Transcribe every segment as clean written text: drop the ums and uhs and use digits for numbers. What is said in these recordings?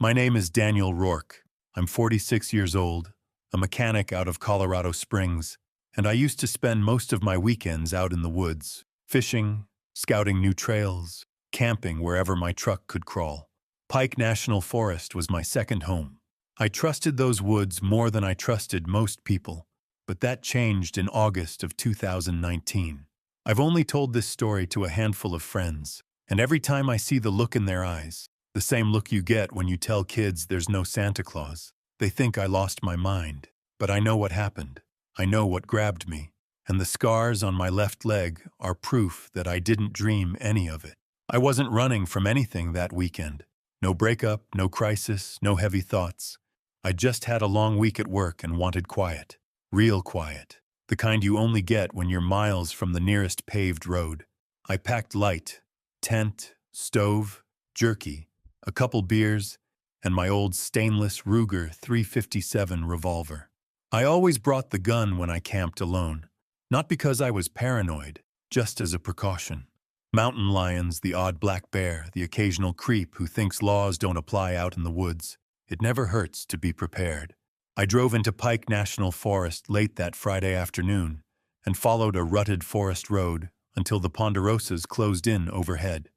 My name is Daniel Rourke. I'm 46 years old, a mechanic out of Colorado Springs, and I used to spend most of my weekends out in the woods, fishing, scouting new trails, camping wherever my truck could crawl. Pike National Forest was my second home. I trusted those woods more than I trusted most people, but that changed in August of 2019. I've only told this story to a handful of friends, and every time I see the look in their eyes, the same look you get when you tell kids there's no Santa Claus, they think I lost my mind. But I know what happened. I know what grabbed me, and the scars on my left leg are proof that I didn't dream any of it. I wasn't running from anything that weekend. No breakup, no crisis, no heavy thoughts. I just had a long week at work and wanted quiet. Real quiet. The kind you only get when you're miles from the nearest paved road. I packed light. Tent, stove, jerky, a couple beers, and my old stainless Ruger 357 revolver. I always brought the gun when I camped alone. Not because I was paranoid, just as a precaution. Mountain lions, the odd black bear, the occasional creep who thinks laws don't apply out in the woods. It never hurts to be prepared. I drove into Pike National Forest late that Friday afternoon and followed a rutted forest road until the ponderosas closed in overhead.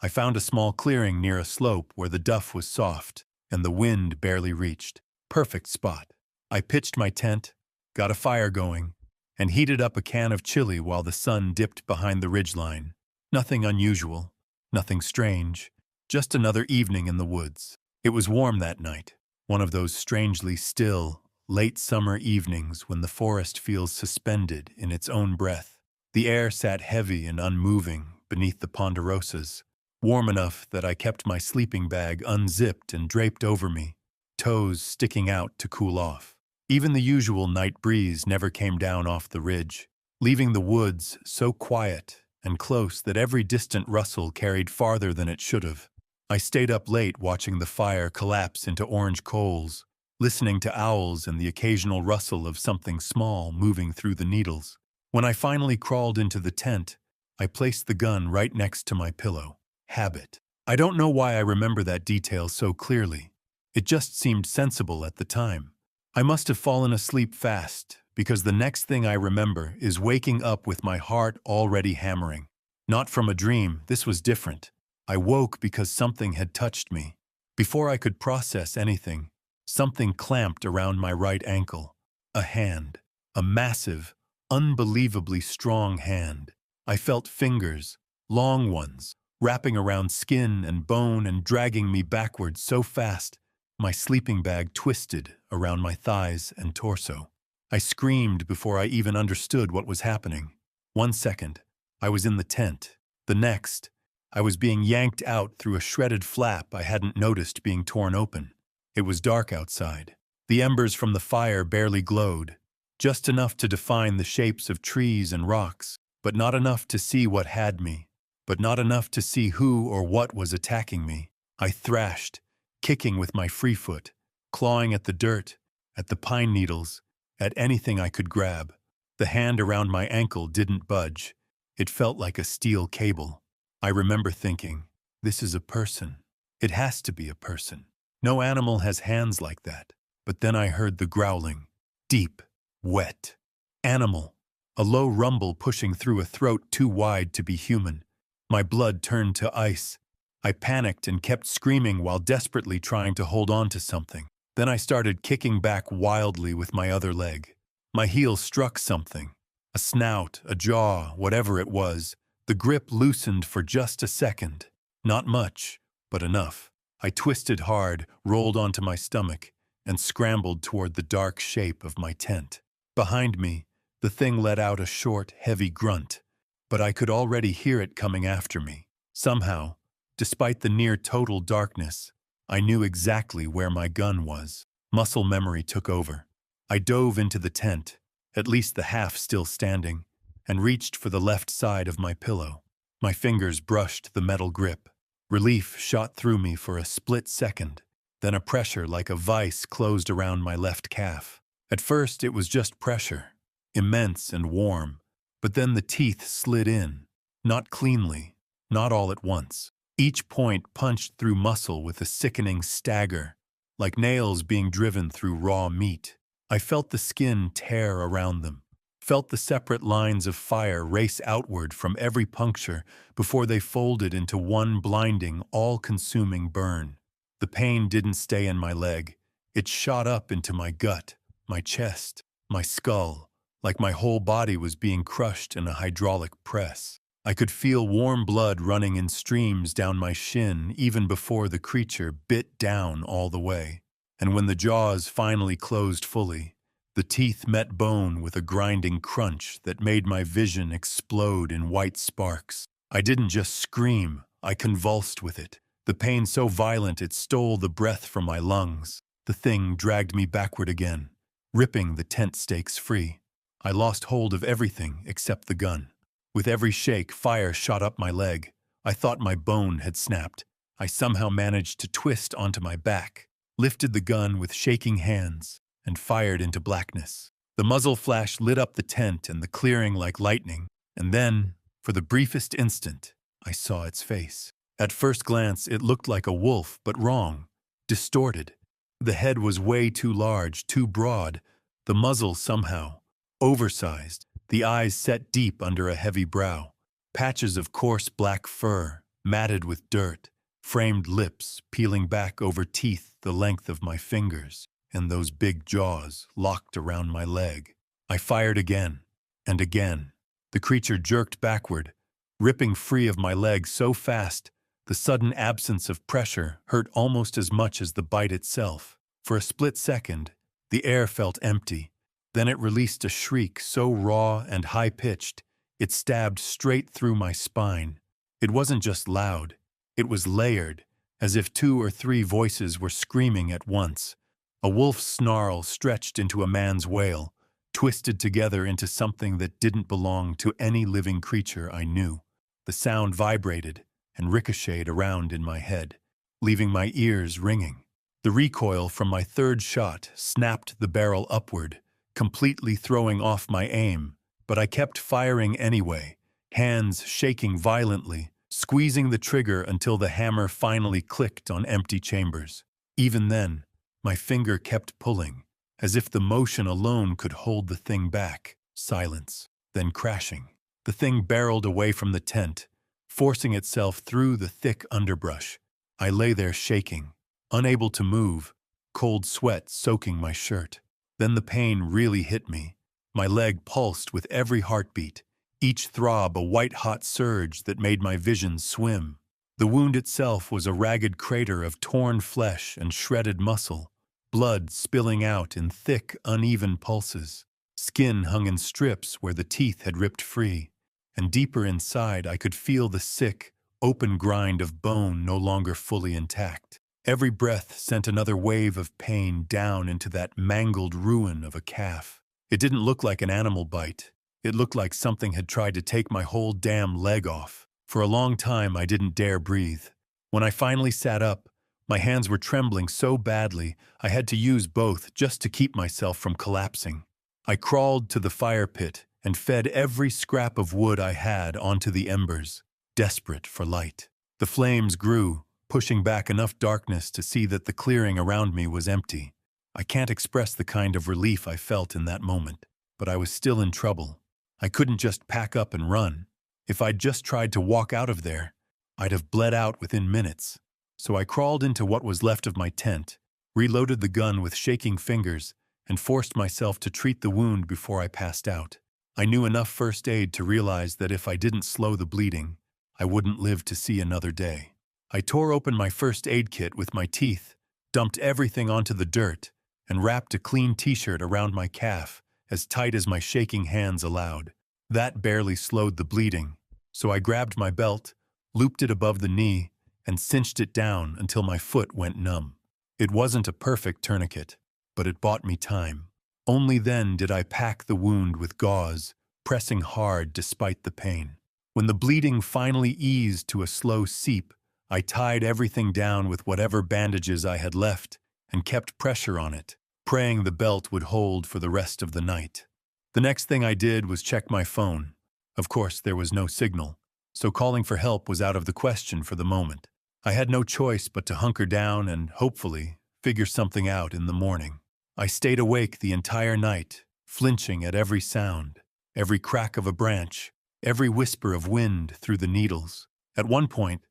I found a small clearing near a slope where the duff was soft and the wind barely reached. Perfect spot. I pitched my tent, got a fire going, and heated up a can of chili while the sun dipped behind the ridgeline. Nothing unusual, nothing strange, just another evening in the woods. It was warm that night, one of those strangely still, late summer evenings when the forest feels suspended in its own breath. The air sat heavy and unmoving beneath the ponderosas, warm enough that I kept my sleeping bag unzipped and draped over me, toes sticking out to cool off. Even the usual night breeze never came down off the ridge, leaving the woods so quiet and close that every distant rustle carried farther than it should have. I stayed up late watching the fire collapse into orange coals, listening to owls and the occasional rustle of something small moving through the needles. When I finally crawled into the tent, I placed the gun right next to my pillow. Habit. I don't know why I remember that detail so clearly. It just seemed sensible at the time. I must have fallen asleep fast, because the next thing I remember is waking up with my heart already hammering. Not from a dream, this was different. I woke because something had touched me. Before I could process anything, something clamped around my right ankle. A hand. A massive, unbelievably strong hand. I felt fingers, long ones, wrapping around skin and bone and dragging me backwards so fast, my sleeping bag twisted around my thighs and torso. I screamed before I even understood what was happening. 1 second, I was in the tent. The next, I was being yanked out through a shredded flap I hadn't noticed being torn open. It was dark outside. The embers from the fire barely glowed, just enough to define the shapes of trees and rocks, but not enough to see what had me, but not enough to see who or what was attacking me. I thrashed, kicking with my free foot, clawing at the dirt, at the pine needles, at anything I could grab. The hand around my ankle didn't budge. It felt like a steel cable. I remember thinking, this is a person. It has to be a person. No animal has hands like that. But then I heard the growling. Deep, wet. Animal. A low rumble pushing through a throat too wide to be human. My blood turned to ice. I panicked and kept screaming while desperately trying to hold on to something. Then I started kicking back wildly with my other leg. My heel struck something. A snout, a jaw, whatever it was. The grip loosened for just a second. Not much, but enough. I twisted hard, rolled onto my stomach, and scrambled toward the dark shape of my tent. Behind me, the thing let out a short, heavy grunt, but I could already hear it coming after me. Somehow, despite the near-total darkness, I knew exactly where my gun was. Muscle memory took over. I dove into the tent, at least the half still standing, and reached for the left side of my pillow. My fingers brushed the metal grip. Relief shot through me for a split second, then a pressure like a vice closed around my left calf. At first, it was just pressure, immense and warm, but then the teeth slid in, not cleanly, not all at once. Each point punched through muscle with a sickening stagger, like nails being driven through raw meat. I felt the skin tear around them, felt the separate lines of fire race outward from every puncture before they folded into one blinding, all-consuming burn. The pain didn't stay in my leg. It shot up into my gut, my chest, my skull, like my whole body was being crushed in a hydraulic press. I could feel warm blood running in streams down my shin even before the creature bit down all the way. And when the jaws finally closed fully, the teeth met bone with a grinding crunch that made my vision explode in white sparks. I didn't just scream, I convulsed with it. The pain so violent it stole the breath from my lungs. The thing dragged me backward again, ripping the tent stakes free. I lost hold of everything except the gun. With every shake, fire shot up my leg. I thought my bone had snapped. I somehow managed to twist onto my back, lifted the gun with shaking hands, and fired into blackness. The muzzle flash lit up the tent and the clearing like lightning, and then, for the briefest instant, I saw its face. At first glance, it looked like a wolf, but wrong, distorted. The head was way too large, too broad, the muzzle somehow oversized, the eyes set deep under a heavy brow, patches of coarse black fur, matted with dirt, framed lips peeling back over teeth the length of my fingers, and those big jaws locked around my leg. I fired again, and again. The creature jerked backward, ripping free of my leg so fast, the sudden absence of pressure hurt almost as much as the bite itself. For a split second, the air felt empty. Then it released a shriek so raw and high-pitched, it stabbed straight through my spine. It wasn't just loud, it was layered, as if 2 or 3 voices were screaming at once. A wolf's snarl stretched into a man's wail, twisted together into something that didn't belong to any living creature I knew. The sound vibrated and ricocheted around in my head, leaving my ears ringing. The recoil from my third shot snapped the barrel upward, completely throwing off my aim, but I kept firing anyway, hands shaking violently, squeezing the trigger until the hammer finally clicked on empty chambers. Even then, my finger kept pulling, as if the motion alone could hold the thing back. Silence, then crashing. The thing barreled away from the tent, forcing itself through the thick underbrush. I lay there shaking, unable to move, cold sweat soaking my shirt. Then the pain really hit me. My leg pulsed with every heartbeat, each throb a white-hot surge that made my vision swim. The wound itself was a ragged crater of torn flesh and shredded muscle, blood spilling out in thick, uneven pulses. Skin hung in strips where the teeth had ripped free, and deeper inside I could feel the sick, open grind of bone no longer fully intact. Every breath sent another wave of pain down into that mangled ruin of a calf. It didn't look like an animal bite. It looked like something had tried to take my whole damn leg off. For a long time, I didn't dare breathe. When I finally sat up, my hands were trembling so badly I had to use both just to keep myself from collapsing. I crawled to the fire pit and fed every scrap of wood I had onto the embers, desperate for light. The flames grew, pushing back enough darkness to see that the clearing around me was empty. I can't express the kind of relief I felt in that moment, but I was still in trouble. I couldn't just pack up and run. If I'd just tried to walk out of there, I'd have bled out within minutes. So I crawled into what was left of my tent, reloaded the gun with shaking fingers, and forced myself to treat the wound before I passed out. I knew enough first aid to realize that if I didn't slow the bleeding, I wouldn't live to see another day. I tore open my first aid kit with my teeth, dumped everything onto the dirt, and wrapped a clean t-shirt around my calf, as tight as my shaking hands allowed. That barely slowed the bleeding, so I grabbed my belt, looped it above the knee, and cinched it down until my foot went numb. It wasn't a perfect tourniquet, but it bought me time. Only then did I pack the wound with gauze, pressing hard despite the pain. When the bleeding finally eased to a slow seep, I tied everything down with whatever bandages I had left and kept pressure on it, praying the belt would hold for the rest of the night. The next thing I did was check my phone. Of course, there was no signal, so calling for help was out of the question for the moment. I had no choice but to hunker down and, hopefully, figure something out in the morning. I stayed awake the entire night, flinching at every sound, every crack of a branch, every whisper of wind through the needles. At one point,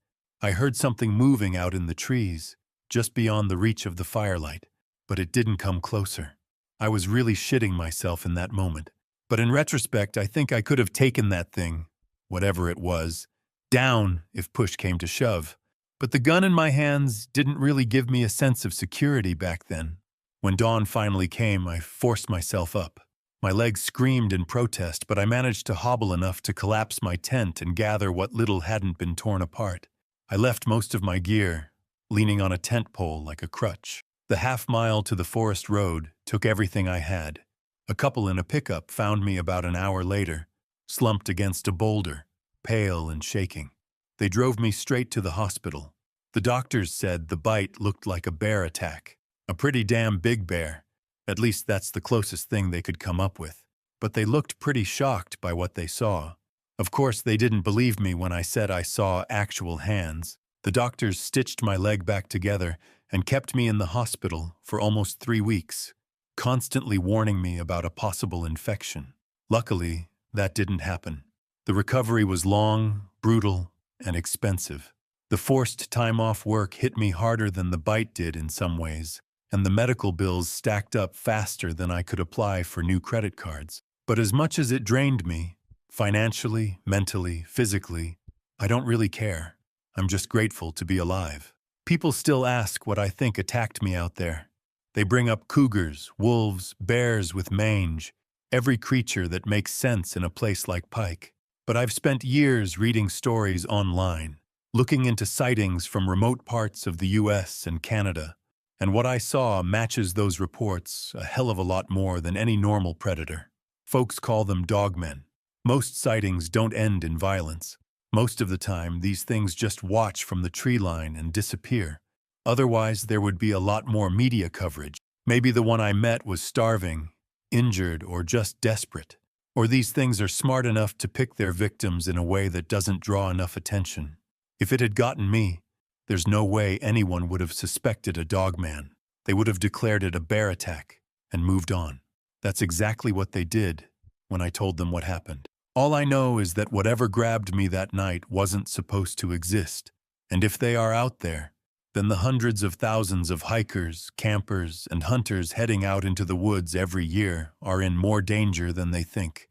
I heard something moving out in the trees, just beyond the reach of the firelight, but it didn't come closer. I was really shitting myself in that moment. But in retrospect, I think I could have taken that thing, whatever it was, down if push came to shove. But the gun in my hands didn't really give me a sense of security back then. When dawn finally came, I forced myself up. My legs screamed in protest, but I managed to hobble enough to collapse my tent and gather what little hadn't been torn apart. I left most of my gear, leaning on a tent pole like a crutch. The half-mile to the forest road took everything I had. A couple in a pickup found me about an hour later, slumped against a boulder, pale and shaking. They drove me straight to the hospital. The doctors said the bite looked like a bear attack. A pretty damn big bear. At least that's the closest thing they could come up with. But they looked pretty shocked by what they saw. Of course, they didn't believe me when I said I saw actual hands. The doctors stitched my leg back together and kept me in the hospital for almost 3 weeks, constantly warning me about a possible infection. Luckily, that didn't happen. The recovery was long, brutal, and expensive. The forced time off work hit me harder than the bite did in some ways, and the medical bills stacked up faster than I could apply for new credit cards. But as much as it drained me, financially, mentally, physically, I don't really care. I'm just grateful to be alive. People still ask what I think attacked me out there. They bring up cougars, wolves, bears with mange, every creature that makes sense in a place like Pike. But I've spent years reading stories online, looking into sightings from remote parts of the US and Canada, and what I saw matches those reports a hell of a lot more than any normal predator. Folks call them dogmen. Most sightings don't end in violence. Most of the time, these things just watch from the tree line and disappear. Otherwise, there would be a lot more media coverage. Maybe the one I met was starving, injured, or just desperate. Or these things are smart enough to pick their victims in a way that doesn't draw enough attention. If it had gotten me, there's no way anyone would have suspected a dogman. They would have declared it a bear attack and moved on. That's exactly what they did when I told them what happened. All I know is that whatever grabbed me that night wasn't supposed to exist, and if they are out there, then the hundreds of thousands of hikers, campers, and hunters heading out into the woods every year are in more danger than they think.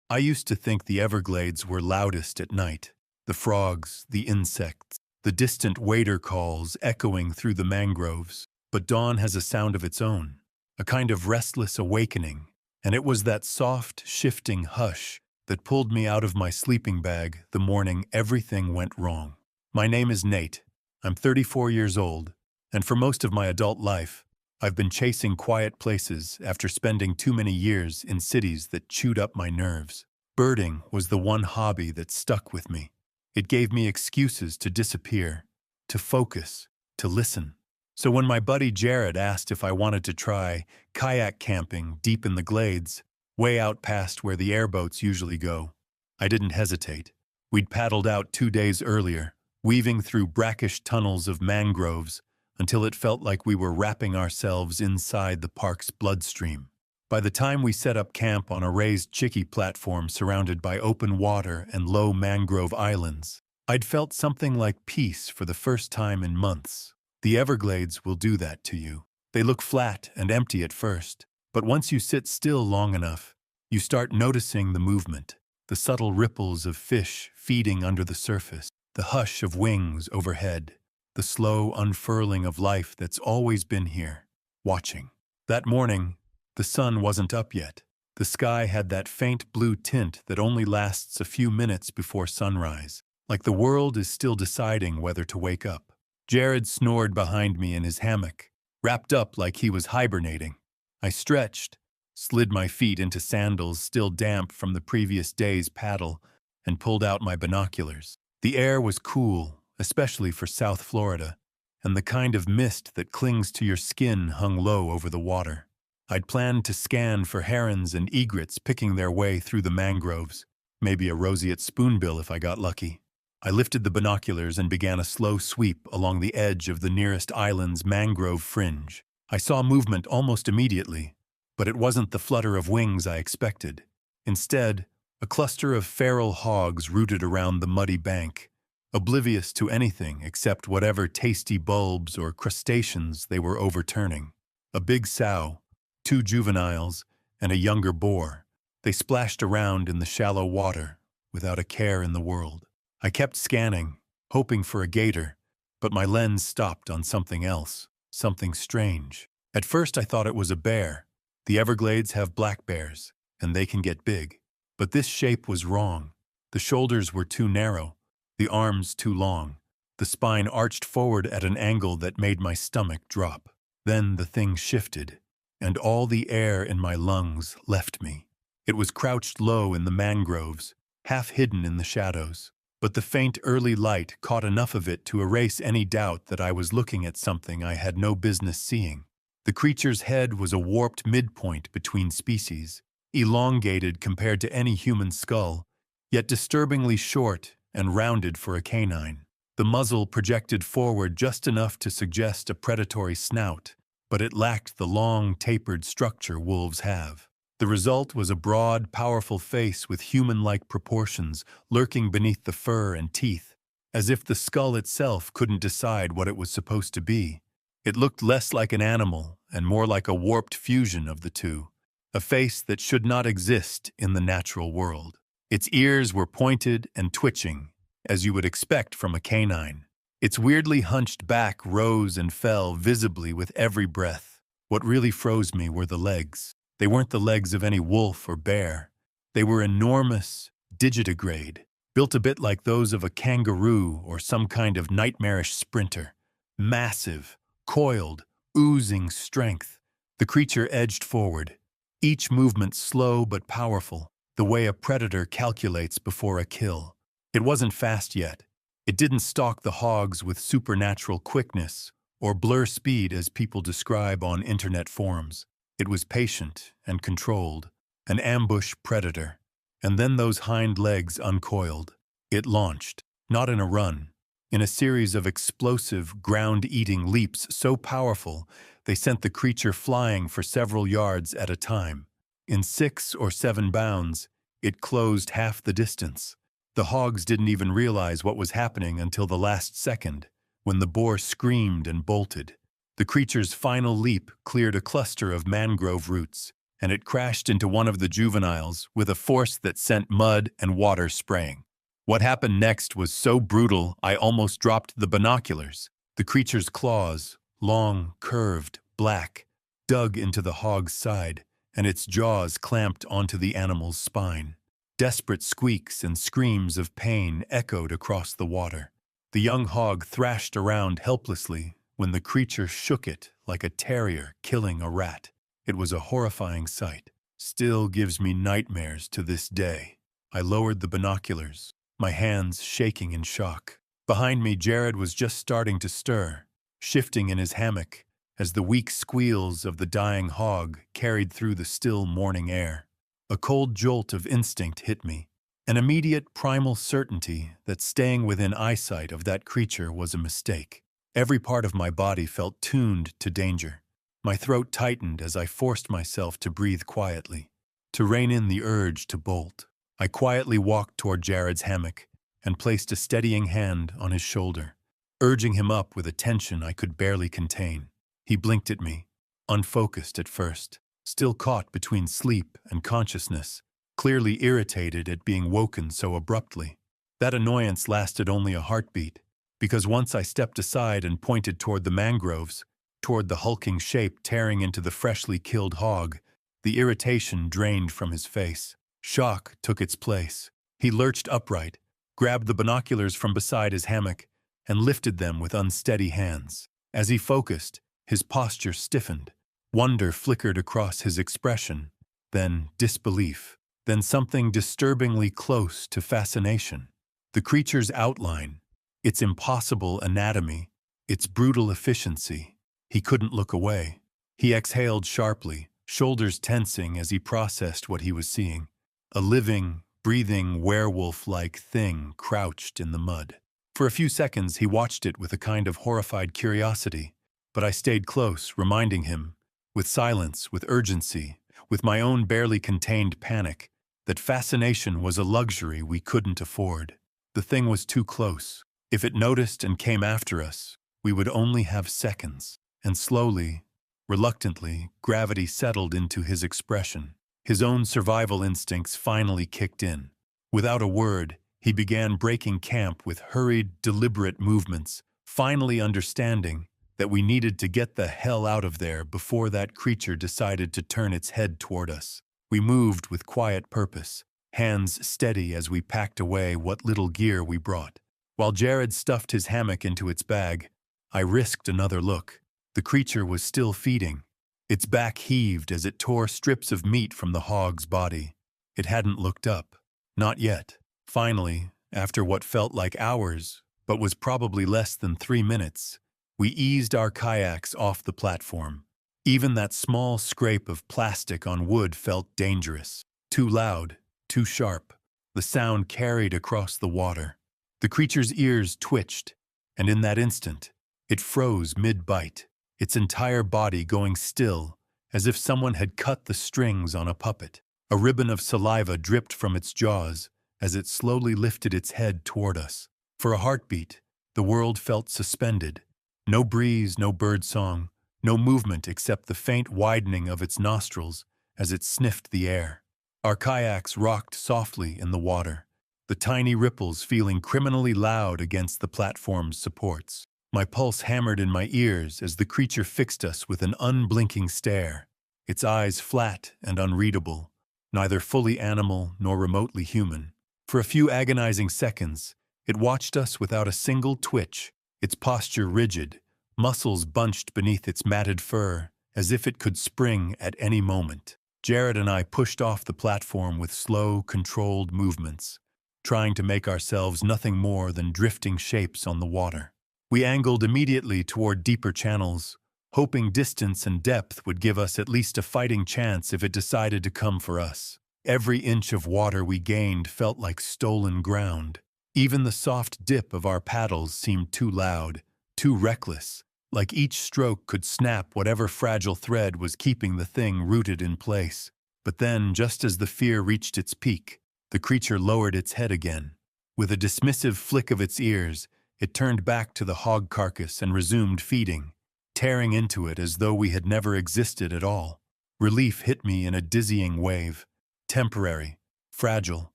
I used to think the Everglades were loudest at night. The frogs, the insects, the distant wader calls echoing through the mangroves. But dawn has a sound of its own, a kind of restless awakening, and it was that soft, shifting hush that pulled me out of my sleeping bag the morning everything went wrong. My name is Nate. I'm 34 years old, and for most of my adult life, I've been chasing quiet places after spending too many years in cities that chewed up my nerves. Birding was the one hobby that stuck with me. It gave me excuses to disappear, to focus, to listen. So when my buddy Jared asked if I wanted to try kayak camping deep in the glades, way out past where the airboats usually go, I didn't hesitate. We'd paddled out 2 days earlier, weaving through brackish tunnels of mangroves until it felt like we were wrapping ourselves inside the park's bloodstream. By the time we set up camp on a raised chickee platform surrounded by open water and low mangrove islands, I'd felt something like peace for the first time in months. The Everglades will do that to you. They look flat and empty at first, but once you sit still long enough, you start noticing the movement, the subtle ripples of fish feeding under the surface, the hush of wings overhead, the slow unfurling of life that's always been here, watching. That morning, the sun wasn't up yet. The sky had that faint blue tint that only lasts a few minutes before sunrise, like the world is still deciding whether to wake up. Jared snored behind me in his hammock, wrapped up like he was hibernating. I stretched, slid my feet into sandals still damp from the previous day's paddle, and pulled out my binoculars. The air was cool, especially for South Florida, and the kind of mist that clings to your skin hung low over the water. I'd planned to scan for herons and egrets picking their way through the mangroves, maybe a roseate spoonbill if I got lucky. I lifted the binoculars and began a slow sweep along the edge of the nearest island's mangrove fringe. I saw movement almost immediately, but it wasn't the flutter of wings I expected. Instead, a cluster of feral hogs rooted around the muddy bank, oblivious to anything except whatever tasty bulbs or crustaceans they were overturning. A big sow, two juveniles, and a younger boar. They splashed around in the shallow water without a care in the world. I kept scanning, hoping for a gator, but my lens stopped on something else, something strange. At first I thought it was a bear. The Everglades have black bears, and they can get big. But this shape was wrong. The shoulders were too narrow, the arms too long. The spine arched forward at an angle that made my stomach drop. Then the thing shifted, and all the air in my lungs left me. It was crouched low in the mangroves, half hidden in the shadows. But the faint early light caught enough of it to erase any doubt that I was looking at something I had no business seeing. The creature's head was a warped midpoint between species, elongated compared to any human skull, yet disturbingly short and rounded for a canine. The muzzle projected forward just enough to suggest a predatory snout, but it lacked the long, tapered structure wolves have. The result was a broad, powerful face with human-like proportions lurking beneath the fur and teeth, as if the skull itself couldn't decide what it was supposed to be. It looked less like an animal and more like a warped fusion of the two, a face that should not exist in the natural world. Its ears were pointed and twitching, as you would expect from a canine. Its weirdly hunched back rose and fell visibly with every breath. What really froze me were the legs. They weren't the legs of any wolf or bear. They were enormous, digitigrade, built a bit like those of a kangaroo or some kind of nightmarish sprinter. Massive, coiled, oozing strength. The creature edged forward, each movement slow but powerful, the way a predator calculates before a kill. It wasn't fast yet. It didn't stalk the hogs with supernatural quickness or blur speed as people describe on internet forums. It was patient and controlled, an ambush predator. And then those hind legs uncoiled. It launched, not in a run, in a series of explosive, ground-eating leaps so powerful they sent the creature flying for several yards at a time. In 6 or 7 bounds, it closed half the distance. The hogs didn't even realize what was happening until the last second, when the boar screamed and bolted. The creature's final leap cleared a cluster of mangrove roots, and it crashed into one of the juveniles with a force that sent mud and water spraying. What happened next was so brutal I almost dropped the binoculars. The creature's claws, long, curved, black, dug into the hog's side, and its jaws clamped onto the animal's spine. Desperate squeaks and screams of pain echoed across the water. The young hog thrashed around helplessly when the creature shook it like a terrier killing a rat. It was a horrifying sight. Still gives me nightmares to this day. I lowered the binoculars, my hands shaking in shock. Behind me, Jared was just starting to stir, shifting in his hammock as the weak squeals of the dying hog carried through the still morning air. A cold jolt of instinct hit me, an immediate primal certainty that staying within eyesight of that creature was a mistake. Every part of my body felt tuned to danger. My throat tightened as I forced myself to breathe quietly, to rein in the urge to bolt. I quietly walked toward Jared's hammock and placed a steadying hand on his shoulder, urging him up with a tension I could barely contain. He blinked at me, unfocused at first, still caught between sleep and consciousness, clearly irritated at being woken so abruptly. That annoyance lasted only a heartbeat, because once I stepped aside and pointed toward the mangroves, toward the hulking shape tearing into the freshly killed hog, the irritation drained from his face. Shock took its place. He lurched upright, grabbed the binoculars from beside his hammock, and lifted them with unsteady hands. As he focused, his posture stiffened. Wonder flickered across his expression, then disbelief, then something disturbingly close to fascination. The creature's outline, its impossible anatomy, its brutal efficiency. He couldn't look away. He exhaled sharply, shoulders tensing as he processed what he was seeing. A living, breathing, werewolf-like thing crouched in the mud. For a few seconds, he watched it with a kind of horrified curiosity, but I stayed close, reminding him, with silence, with urgency, with my own barely contained panic, that fascination was a luxury we couldn't afford. The thing was too close. If it noticed and came after us, we would only have seconds. And slowly, reluctantly, gravity settled into his expression. His own survival instincts finally kicked in. Without a word, he began breaking camp with hurried, deliberate movements, finally understanding that we needed to get the hell out of there before that creature decided to turn its head toward us. We moved with quiet purpose, hands steady as we packed away what little gear we brought. While Jared stuffed his hammock into its bag, I risked another look. The creature was still feeding. Its back heaved as it tore strips of meat from the hog's body. It hadn't looked up. Not yet. Finally, after what felt like hours, but was probably less than 3 minutes, we eased our kayaks off the platform. Even that small scrape of plastic on wood felt dangerous. Too loud, too sharp. The sound carried across the water. The creature's ears twitched, and in that instant, it froze mid-bite, its entire body going still, as if someone had cut the strings on a puppet. A ribbon of saliva dripped from its jaws as it slowly lifted its head toward us. For a heartbeat, the world felt suspended. No breeze, no birdsong, no movement except the faint widening of its nostrils as it sniffed the air. Our kayaks rocked softly in the water, the tiny ripples feeling criminally loud against the platform's supports. My pulse hammered in my ears as the creature fixed us with an unblinking stare, its eyes flat and unreadable, neither fully animal nor remotely human. For a few agonizing seconds, it watched us without a single twitch, its posture rigid, muscles bunched beneath its matted fur, as if it could spring at any moment. Jared and I pushed off the platform with slow, controlled movements, trying to make ourselves nothing more than drifting shapes on the water. We angled immediately toward deeper channels, hoping distance and depth would give us at least a fighting chance if it decided to come for us. Every inch of water we gained felt like stolen ground. Even the soft dip of our paddles seemed too loud, too reckless, like each stroke could snap whatever fragile thread was keeping the thing rooted in place. But then, just as the fear reached its peak, the creature lowered its head again. With a dismissive flick of its ears, it turned back to the hog carcass and resumed feeding, tearing into it as though we had never existed at all. Relief hit me in a dizzying wave, temporary, fragile,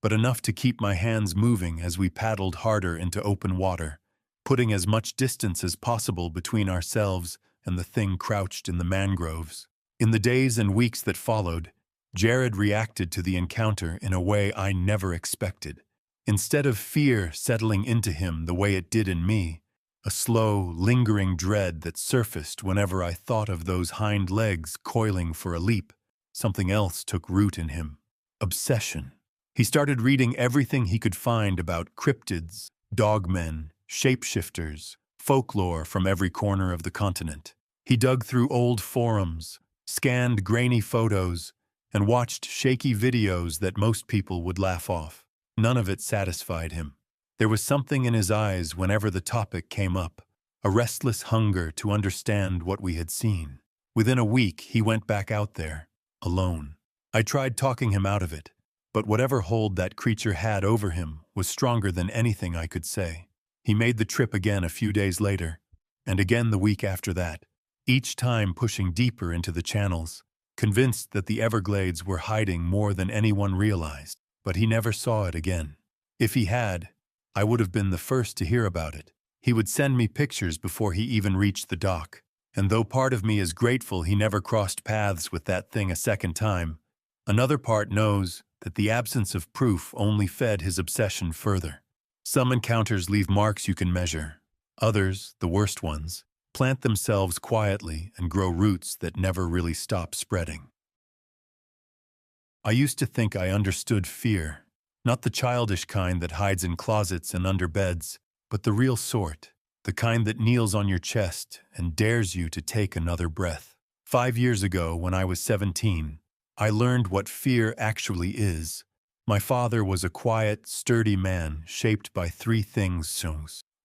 but enough to keep my hands moving as we paddled harder into open water, putting as much distance as possible between ourselves and the thing crouched in the mangroves. In the days and weeks that followed, Jared reacted to the encounter in a way I never expected. Instead of fear settling into him the way it did in me, a slow, lingering dread that surfaced whenever I thought of those hind legs coiling for a leap, something else took root in him. Obsession. He started reading everything he could find about cryptids, dogmen, shapeshifters, folklore from every corner of the continent. He dug through old forums, scanned grainy photos, and watched shaky videos that most people would laugh off. None of it satisfied him. There was something in his eyes whenever the topic came up, a restless hunger to understand what we had seen. Within a week, he went back out there, alone. I tried talking him out of it, but whatever hold that creature had over him was stronger than anything I could say. He made the trip again a few days later, and again the week after that, each time pushing deeper into the channels, convinced that the Everglades were hiding more than anyone realized. But he never saw it again. If he had, I would have been the first to hear about it. He would send me pictures before he even reached the dock, and though part of me is grateful he never crossed paths with that thing a second time, another part knows that the absence of proof only fed his obsession further. Some encounters leave marks you can measure. Others, the worst ones, plant themselves quietly and grow roots that never really stop spreading. I used to think I understood fear, not the childish kind that hides in closets and under beds, but the real sort, the kind that kneels on your chest and dares you to take another breath. 5 years ago, when I was 17, I learned what fear actually is, My father was a quiet, sturdy man shaped by three things: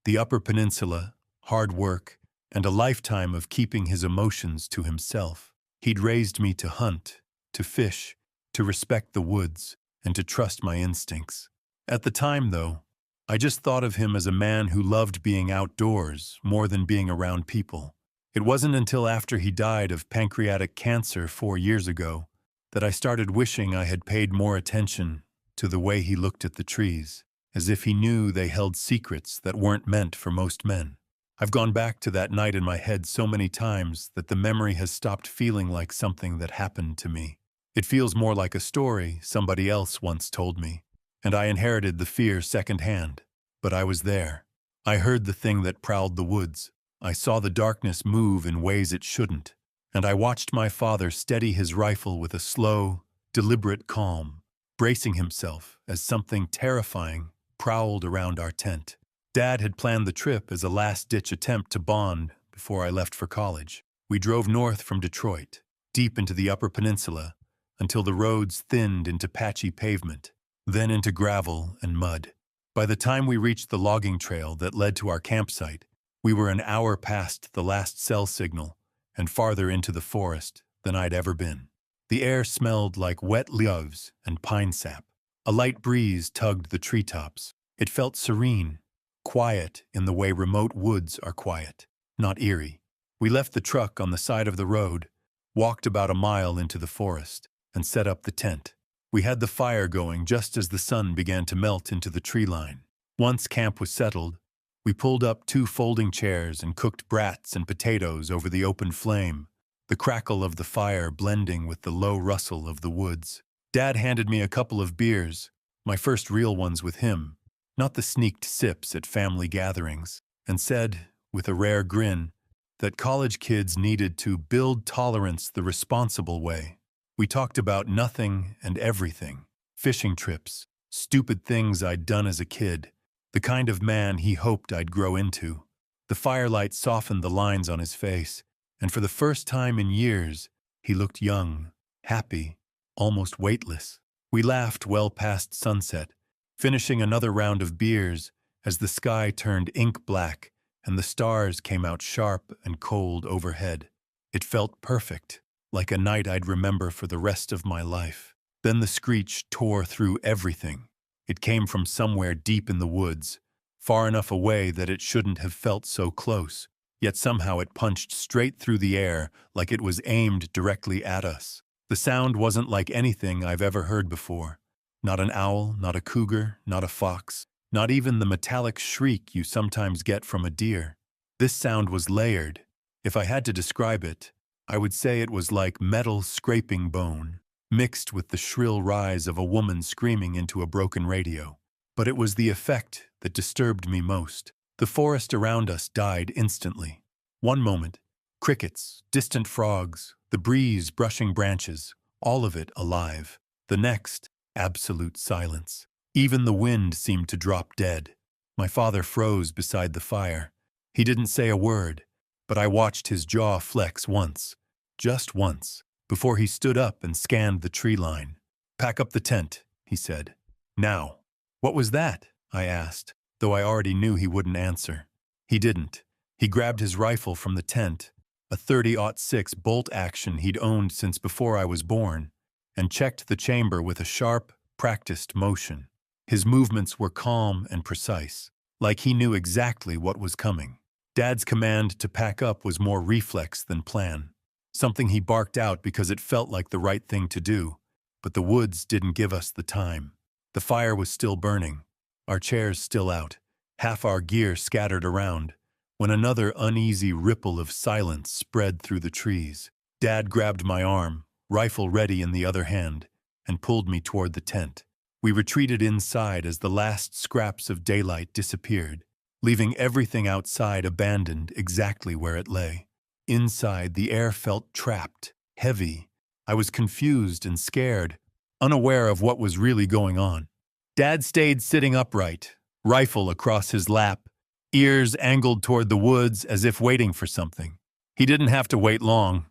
the Upper Peninsula, hard work, and a lifetime of keeping his emotions to himself. He'd raised me to hunt, to fish, to respect the woods, and to trust my instincts. At the time, though, I just thought of him as a man who loved being outdoors more than being around people. It wasn't until after he died of pancreatic cancer 4 years ago that I started wishing I had paid more attention to the way he looked at the trees, as if he knew they held secrets that weren't meant for most men. I've gone back to that night in my head so many times that the memory has stopped feeling like something that happened to me. It feels more like a story somebody else once told me, and I inherited the fear secondhand. But I was there. I heard the thing that prowled the woods. I saw the darkness move in ways it shouldn't, and I watched my father steady his rifle with a slow, deliberate calm, bracing himself as something terrifying prowled around our tent. Dad had planned the trip as a last-ditch attempt to bond before I left for college. We drove north from Detroit, deep into the Upper Peninsula, until the roads thinned into patchy pavement, then into gravel and mud. By the time we reached the logging trail that led to our campsite, we were an hour past the last cell signal and farther into the forest than I'd ever been. The air smelled like wet leaves and pine sap. A light breeze tugged the treetops. It felt serene, quiet in the way remote woods are quiet, not eerie. We left the truck on the side of the road, walked about a mile into the forest, and set up the tent. We had the fire going just as the sun began to melt into the tree line. Once camp was settled, we pulled up 2 folding chairs and cooked brats and potatoes over the open flame, the crackle of the fire blending with the low rustle of the woods. Dad handed me a couple of beers, my first real ones with him, not the sneaked sips at family gatherings, and said, with a rare grin, that college kids needed to build tolerance the responsible way. We talked about nothing and everything: fishing trips, stupid things I'd done as a kid, the kind of man he hoped I'd grow into. The firelight softened the lines on his face, and for the first time in years, he looked young, happy, almost weightless. We laughed well past sunset, finishing another round of beers as the sky turned ink black and the stars came out sharp and cold overhead. It felt perfect, like a night I'd remember for the rest of my life. Then the screech tore through everything. It came from somewhere deep in the woods, far enough away that it shouldn't have felt so close, yet somehow it punched straight through the air like it was aimed directly at us. The sound wasn't like anything I've ever heard before. Not an owl, not a cougar, not a fox, not even the metallic shriek you sometimes get from a deer. This sound was layered. If I had to describe it, I would say it was like metal scraping bone, mixed with the shrill rise of a woman screaming into a broken radio. But it was the effect that disturbed me most. The forest around us died instantly. One moment, crickets, distant frogs, the breeze brushing branches, all of it alive. The next, absolute silence. Even the wind seemed to drop dead. My father froze beside the fire. He didn't say a word, but I watched his jaw flex once, just once, before he stood up and scanned the tree line. "Pack up the tent," he said. "Now." "What was that?" I asked, though I already knew he wouldn't answer. He didn't. He grabbed his rifle from the tent, a .30-06 bolt action he'd owned since before I was born, and checked the chamber with a sharp, practiced motion. His movements were calm and precise, like he knew exactly what was coming. Dad's command to pack up was more reflex than plan, something he barked out because it felt like the right thing to do, but the woods didn't give us the time. The fire was still burning, our chairs still out, half our gear scattered around, when another uneasy ripple of silence spread through the trees. Dad grabbed my arm, rifle ready in the other hand, and pulled me toward the tent. We retreated inside as the last scraps of daylight disappeared, leaving everything outside abandoned exactly where it lay. Inside, the air felt trapped, heavy. I was confused and scared, unaware of what was really going on. Dad stayed sitting upright, rifle across his lap, ears angled toward the woods as if waiting for something. He didn't have to wait long.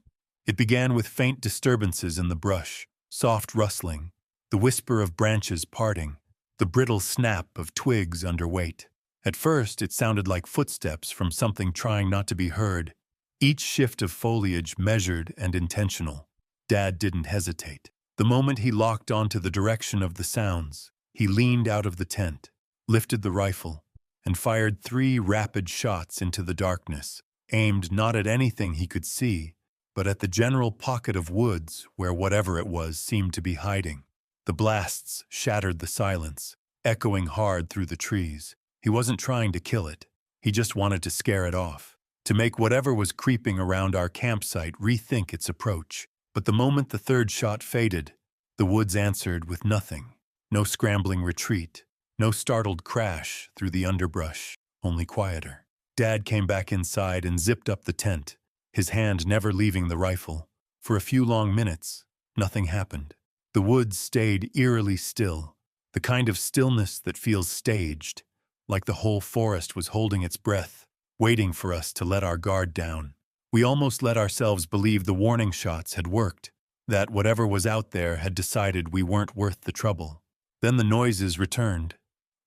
It began with faint disturbances in the brush, soft rustling, the whisper of branches parting, the brittle snap of twigs under weight. At first, it sounded like footsteps from something trying not to be heard, each shift of foliage measured and intentional. Dad didn't hesitate. The moment he locked onto the direction of the sounds, he leaned out of the tent, lifted the rifle, and fired 3 rapid shots into the darkness, aimed not at anything he could see, but at the general pocket of woods where whatever it was seemed to be hiding. The blasts shattered the silence, echoing hard through the trees. He wasn't trying to kill it. He just wanted to scare it off, to make whatever was creeping around our campsite rethink its approach. But the moment the 3rd shot faded, the woods answered with nothing. No scrambling retreat, no startled crash through the underbrush, only quieter. Dad came back inside and zipped up the tent, his hand never leaving the rifle. For a few long minutes, nothing happened. The woods stayed eerily still, the kind of stillness that feels staged, like the whole forest was holding its breath, waiting for us to let our guard down. We almost let ourselves believe the warning shots had worked, that whatever was out there had decided we weren't worth the trouble. Then the noises returned,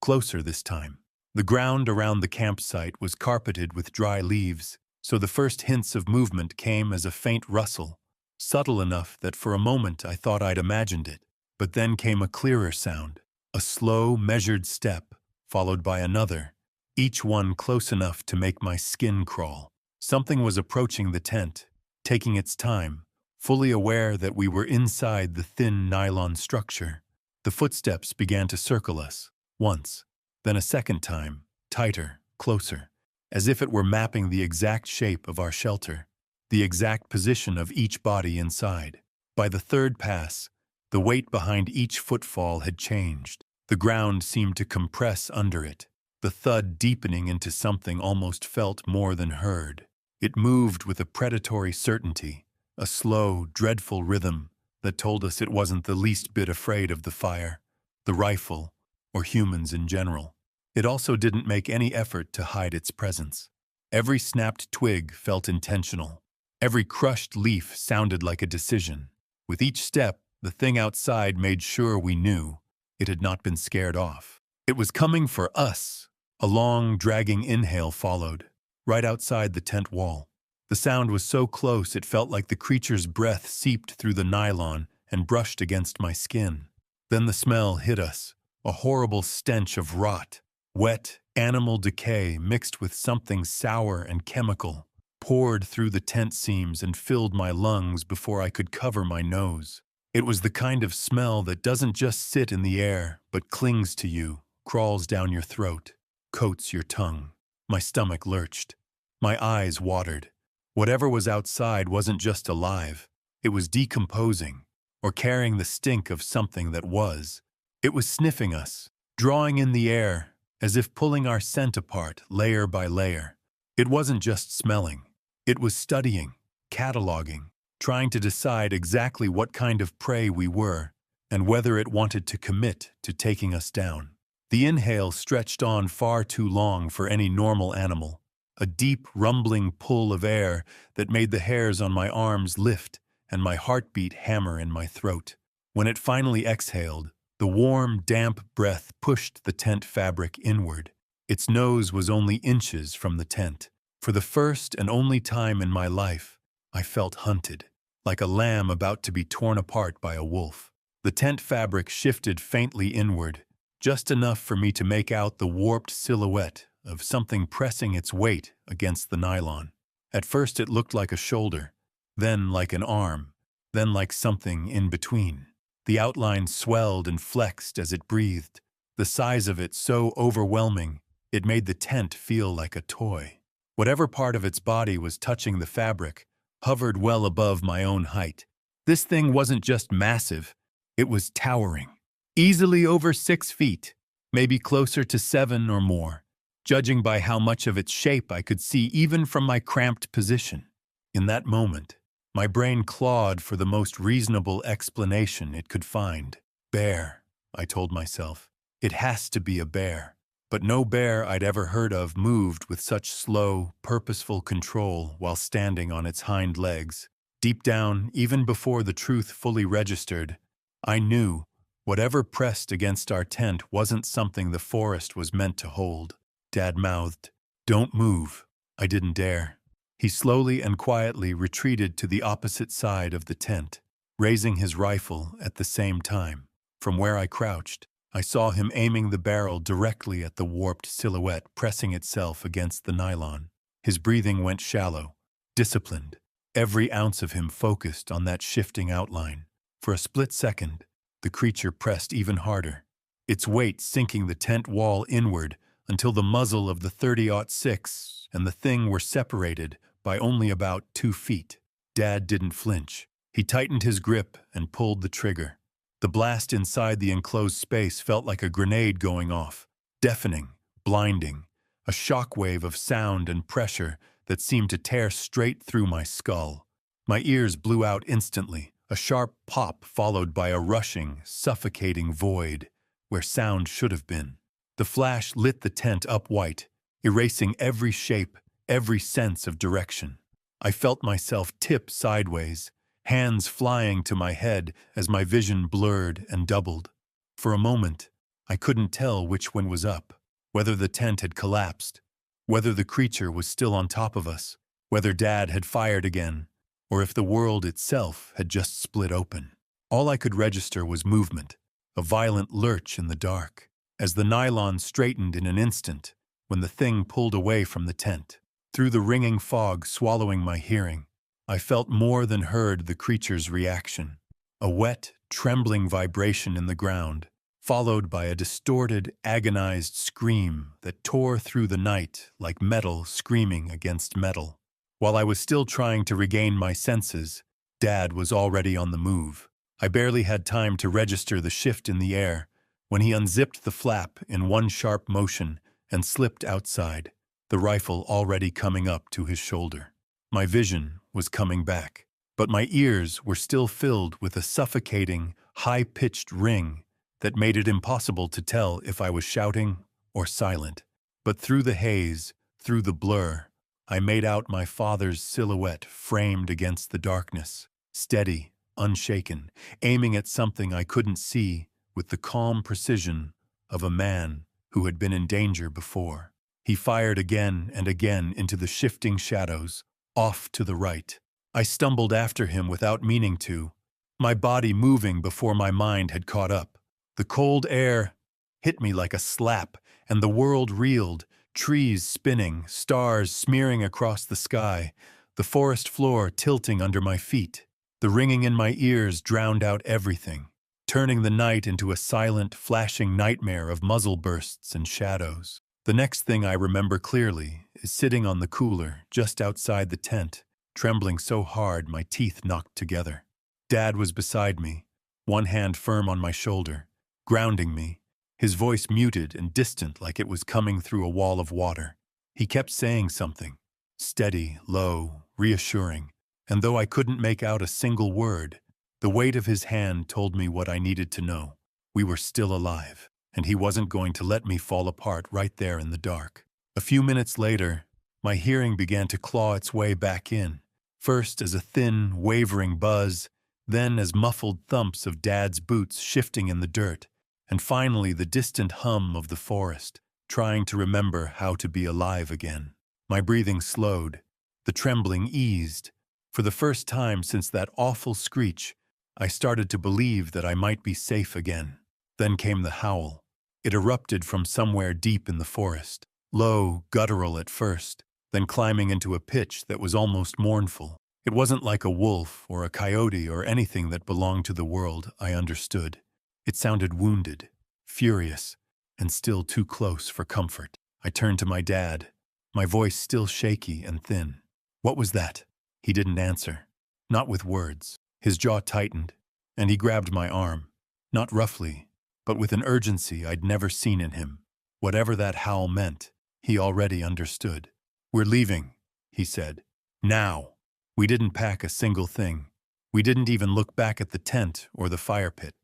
closer this time. The ground around the campsite was carpeted with dry leaves, so the first hints of movement came as a faint rustle, subtle enough that for a moment I thought I'd imagined it. But then came a clearer sound, a slow, measured step, followed by another, each one close enough to make my skin crawl. Something was approaching the tent, taking its time, fully aware that we were inside the thin nylon structure. The footsteps began to circle us, once, then a second time, tighter, closer, as if it were mapping the exact shape of our shelter, the exact position of each body inside. By the 3rd pass, the weight behind each footfall had changed. The ground seemed to compress under it, the thud deepening into something almost felt more than heard. It moved with a predatory certainty, a slow, dreadful rhythm that told us it wasn't the least bit afraid of the fire, the rifle, or humans in general. It also didn't make any effort to hide its presence. Every snapped twig felt intentional. Every crushed leaf sounded like a decision. With each step, the thing outside made sure we knew it had not been scared off. It was coming for us. A long, dragging inhale followed, right outside the tent wall. The sound was so close it felt like the creature's breath seeped through the nylon and brushed against my skin. Then the smell hit us, a horrible stench of rot, wet, animal decay mixed with something sour and chemical, poured through the tent seams and filled my lungs before I could cover my nose. It was the kind of smell that doesn't just sit in the air, but clings to you, crawls down your throat, coats your tongue. My stomach lurched. My eyes watered. Whatever was outside wasn't just alive. It was decomposing, or carrying the stink of something that was. It was sniffing us, drawing in the air, as if pulling our scent apart layer by layer. It wasn't just smelling. It was studying, cataloging, trying to decide exactly what kind of prey we were, and whether it wanted to commit to taking us down. The inhale stretched on far too long for any normal animal, a deep, rumbling pull of air that made the hairs on my arms lift and my heartbeat hammer in my throat. When it finally exhaled, the warm, damp breath pushed the tent fabric inward. Its nose was only inches from the tent. For the first and only time in my life, I felt hunted, like a lamb about to be torn apart by a wolf. The tent fabric shifted faintly inward, just enough for me to make out the warped silhouette of something pressing its weight against the nylon. At first it looked like a shoulder, then like an arm, then like something in between. The outline swelled and flexed as it breathed, the size of it so overwhelming it made the tent feel like a toy. Whatever part of its body was touching the fabric hovered well above my own height. This thing wasn't just massive, it was towering. Easily over 6 feet, maybe closer to 7 or more, judging by how much of its shape I could see even from my cramped position. In that moment, my brain clawed for the most reasonable explanation it could find. Bear, I told myself. It has to be a bear. But no bear I'd ever heard of moved with such slow, purposeful control while standing on its hind legs. Deep down, even before the truth fully registered, I knew Whatever pressed against our tent wasn't something the forest was meant to hold. Dad mouthed, "Don't move." I didn't dare. He slowly and quietly retreated to the opposite side of the tent, raising his rifle at the same time. From where I crouched, I saw him aiming the barrel directly at the warped silhouette pressing itself against the nylon. His breathing went shallow, disciplined, every ounce of him focused on that shifting outline. For a split second, the creature pressed even harder, its weight sinking the tent wall inward until the muzzle of the 30-06 and the thing were separated by only about 2 feet. Dad didn't flinch. He tightened his grip and pulled the trigger. The blast inside the enclosed space felt like a grenade going off, deafening, blinding, a shockwave of sound and pressure that seemed to tear straight through my skull. My ears blew out instantly, a sharp pop followed by a rushing, suffocating void where sound should have been. The flash lit the tent up white, erasing every shape, every sense of direction. I felt myself tip sideways, hands flying to my head as my vision blurred and doubled. For a moment, I couldn't tell which one was up, whether the tent had collapsed, whether the creature was still on top of us, whether Dad had fired again, or if the world itself had just split open. All I could register was movement, a violent lurch in the dark, as the nylon straightened in an instant when the thing pulled away from the tent. Through the ringing fog swallowing my hearing, I felt more than heard the creature's reaction, a wet, trembling vibration in the ground, followed by a distorted, agonized scream that tore through the night like metal screaming against metal. While I was still trying to regain my senses, Dad was already on the move. I barely had time to register the shift in the air when he unzipped the flap in one sharp motion and slipped outside, the rifle already coming up to his shoulder. My vision was coming back, but my ears were still filled with a suffocating, high-pitched ring that made it impossible to tell if I was shouting or silent. But through the haze, through the blur, I made out my father's silhouette framed against the darkness, steady, unshaken, aiming at something I couldn't see with the calm precision of a man who had been in danger before. He fired again and again into the shifting shadows, off to the right. I stumbled after him without meaning to, my body moving before my mind had caught up. The cold air hit me like a slap, and the world reeled, trees spinning, stars smearing across the sky, the forest floor tilting under my feet. The ringing in my ears drowned out everything, turning the night into a silent, flashing nightmare of muzzle bursts and shadows. The next thing I remember clearly is sitting on the cooler just outside the tent, trembling so hard my teeth knocked together. Dad was beside me, one hand firm on my shoulder, grounding me, his voice muted and distant like it was coming through a wall of water. He kept saying something, steady, low, reassuring, and though I couldn't make out a single word, the weight of his hand told me what I needed to know. We were still alive, and he wasn't going to let me fall apart right there in the dark. A few minutes later, my hearing began to claw its way back in, first as a thin, wavering buzz, then as muffled thumps of Dad's boots shifting in the dirt, and finally the distant hum of the forest, trying to remember how to be alive again. My breathing slowed, the trembling eased. For the first time since that awful screech, I started to believe that I might be safe again. Then came the howl. It erupted from somewhere deep in the forest, low, guttural at first, then climbing into a pitch that was almost mournful. It wasn't like a wolf or a coyote or anything that belonged to the world I understood. It sounded wounded, furious, and still too close for comfort. I turned to my dad, my voice still shaky and thin. "What was that?" He didn't answer, not with words. His jaw tightened, and he grabbed my arm, not roughly, but with an urgency I'd never seen in him. Whatever that howl meant, he already understood. "We're leaving," he said. "Now." We didn't pack a single thing. We didn't even look back at the tent or the fire pit.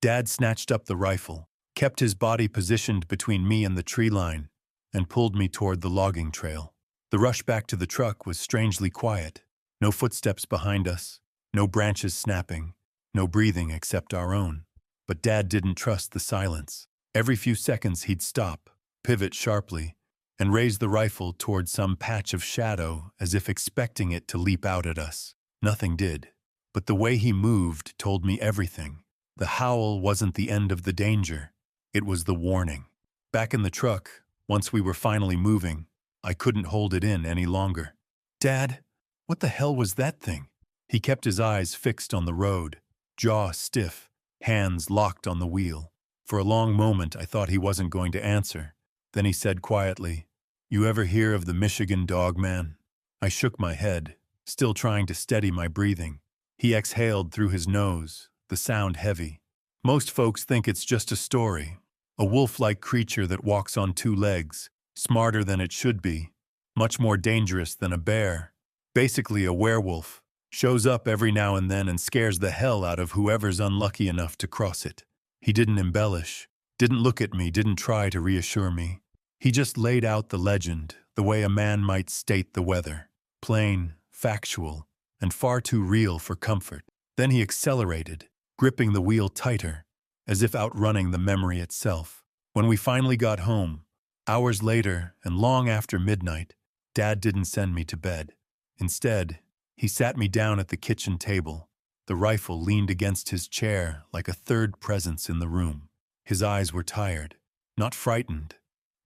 Dad snatched up the rifle, kept his body positioned between me and the tree line, and pulled me toward the logging trail. The rush back to the truck was strangely quiet. No footsteps behind us, no branches snapping, no breathing except our own. But Dad didn't trust the silence. Every few seconds he'd stop, pivot sharply, and raise the rifle toward some patch of shadow as if expecting it to leap out at us. Nothing did. But the way he moved told me everything. The howl wasn't the end of the danger. It was the warning. Back in the truck, once we were finally moving, I couldn't hold it in any longer. "Dad, what the hell was that thing?" He kept his eyes fixed on the road, jaw stiff, hands locked on the wheel. For a long moment I thought he wasn't going to answer. Then he said quietly, "You ever hear of the Michigan Dogman?" I shook my head, still trying to steady my breathing. He exhaled through his nose, the sound heavy. "Most folks think it's just a story. A wolf-like creature that walks on two legs, smarter than it should be, much more dangerous than a bear. Basically a werewolf. Shows up every now and then and scares the hell out of whoever's unlucky enough to cross it." He didn't embellish, didn't look at me, didn't try to reassure me. He just laid out the legend, the way a man might state the weather. Plain, factual, and far too real for comfort. Then he accelerated, gripping the wheel tighter, as if outrunning the memory itself. When we finally got home, hours later and long after midnight, Dad didn't send me to bed. Instead, he sat me down at the kitchen table. The rifle leaned against his chair like a third presence in the room. His eyes were tired, not frightened,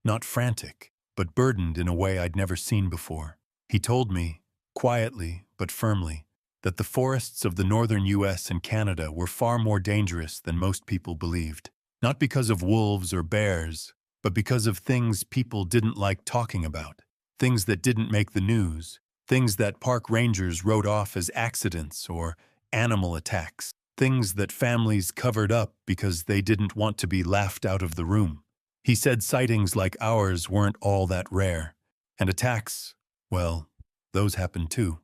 not frantic, but burdened in a way I'd never seen before. He told me, quietly but firmly, that the forests of the northern US and Canada were far more dangerous than most people believed. Not because of wolves or bears, but because of things people didn't like talking about. Things that didn't make the news. Things that park rangers wrote off as accidents or animal attacks. Things that families covered up because they didn't want to be laughed out of the room. He said sightings like ours weren't all that rare. And attacks, well, those happened too.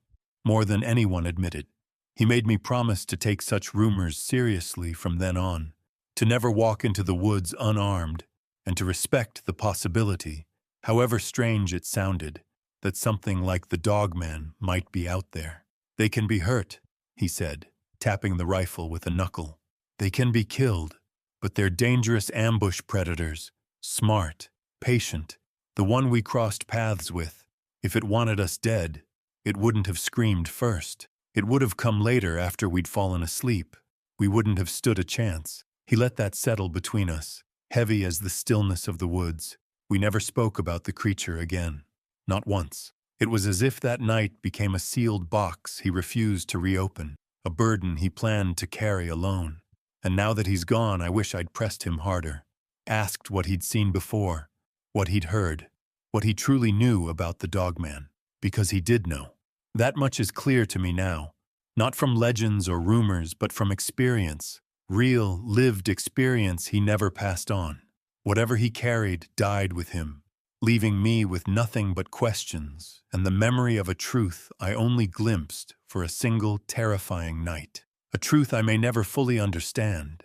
More than anyone admitted. He made me promise to take such rumors seriously from then on, to never walk into the woods unarmed, and to respect the possibility, however strange it sounded, that something like the Dogman might be out there. "They can be hurt," he said, tapping the rifle with a knuckle. "They can be killed, but they're dangerous ambush predators, smart, patient. The one we crossed paths with, if it wanted us dead, it wouldn't have screamed first. It would have come later after we'd fallen asleep. We wouldn't have stood a chance." He let that settle between us, heavy as the stillness of the woods. We never spoke about the creature again. Not once. It was as if that night became a sealed box he refused to reopen, a burden he planned to carry alone. And now that he's gone, I wish I'd pressed him harder. Asked what he'd seen before, what he'd heard, what he truly knew about the Dogman. Because he did know. That much is clear to me now. Not from legends or rumors, but from experience. Real, lived experience he never passed on. Whatever he carried died with him, leaving me with nothing but questions and the memory of a truth I only glimpsed for a single terrifying night. A truth I may never fully understand,